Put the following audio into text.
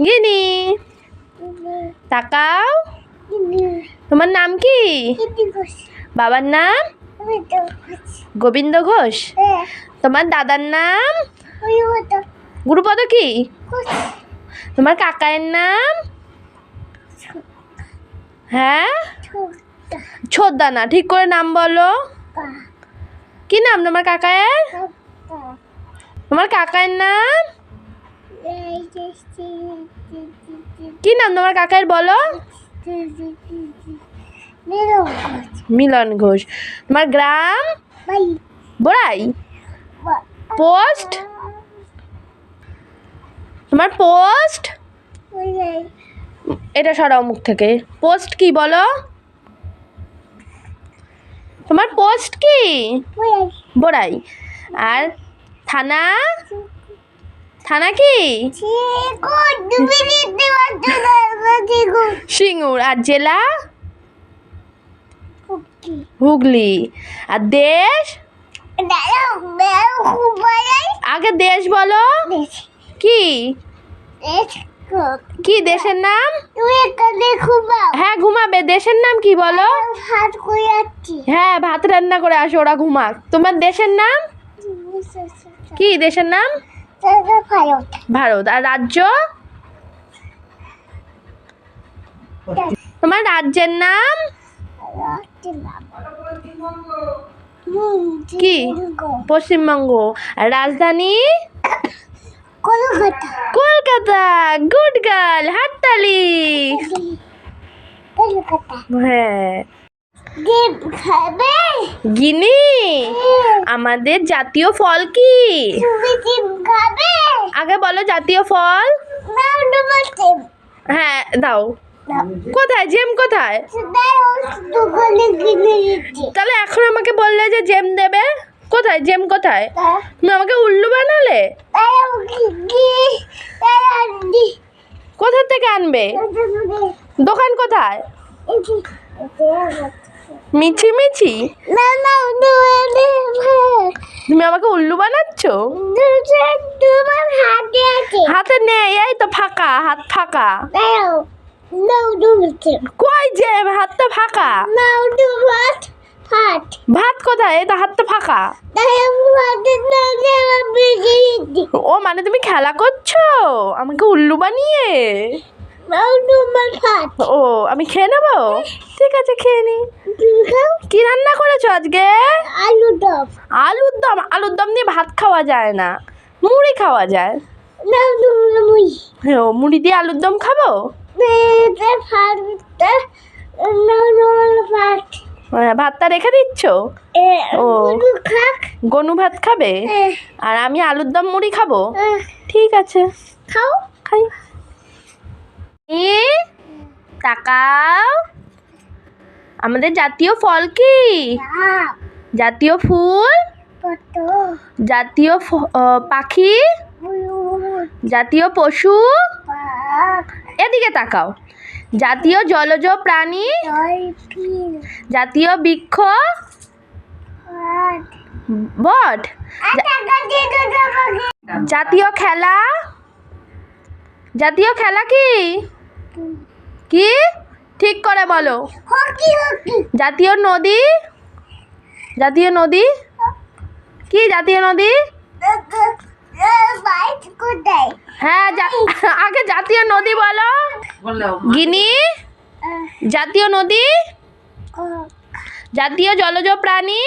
গিনি তাকাও। তোমার নাম কি? বাবার নাম গোবিন্দ ঘোষ। তোমার দাদার নাম গুরুপদ কি? তোমার কাকায়ের নাম? হ্যাঁ, ছোদ্দা না, ঠিক করে নাম বলো। কি নাম তোমার কাকায়ের? তোমার কাকায়ের নাম কি নাম তোমার কাকায়ের বলো? মিলন ঘোষ। তোমার গ্রাম? বড়াই। পোস্ট? তোমার পোস্ট? এটা সরাও মুখ থেকে। পোস্ট কি বলো? তোমার পোস্ট কি? বড়াই। আর থানা? থানা কি? সিঙ্গুর। আর জেলা? হুগলি। আর দেশ? আগে দেশ বলো। কি কি দেশের নাম? হ্যাঁ, ঘুমাবে। দেশের নাম কি বলো? হ্যাঁ, ভাত রান্না করে আসো, ওরা ঘুমাক। তোমার দেশের নাম কি? দেশের নাম ভারত। আর রাজ্য? তোমার রাজ্যের নাম কি? পশ্চিমবঙ্গ। আর রাজধানী? কলকাতা। গুড গার্ল, হাততালি। হ্যাঁ। গিনি আমাদের জাতীয় ফল কি? আগে বলো জাতীয় ফল। হ্যাঁ, দাও। কোথায় জেম? কোথায়? তাহলে এখন আমাকে বললে যে জেম দেবে। কোথায় জেম? কোথায়? তুমি আমাকে উল্লু বানালে। কোথা থেকে আনবে? দোকান কোথায়? মিছি মিছি। তুমি আমাকে উল্লু বানাচ্ছ। হাতে নেই, এই তো ফাঁকা, হাত ফাঁকা। কই যে হাত তো ফাঁকা। ভাত কোথায়? এই তো হাত তো ফাঁকা। ও মানে তুমি খেলা করছো আমাকে উল্লু বানিয়ে? ও, আমি খেয়ে নেবো? ঠিক আছে, খেয়ে নি। কি রান্না করেছো আজকে? আলুর দম। আলুর দম দিয়ে ভাত খাওয়া যায় না, মুড়ি খাওয়া যায়। ও, মুড়ি দিয়ে আলুর দম খাবো? ভাতটা রেখে দিচ্ছ? ও, গনু ভাত খাবে আর আমি আলুর দম মুড়ি খাবো। ঠিক আছে, খাও। খাই। তাকাও। আমাদের জাতীয় ফল কি? জাতীয় ফুল? জাতীয় পাখি? জাতীয় পশু? এদিকে তাকাও। জাতীয় জলজ প্রাণী? জাতীয় বৃক্ষ? বট। জাতীয় খেলা? জাতীয় খেলা কি? কি ঠিক করে বলো। জাতীয় নদী? জাতীয় নদী কি? জাতীয় নদী? হ্যাঁ, আগে জাতীয় নদী বলো। গিনি। জাতীয় নদী? জাতীয় জলজ প্রাণী?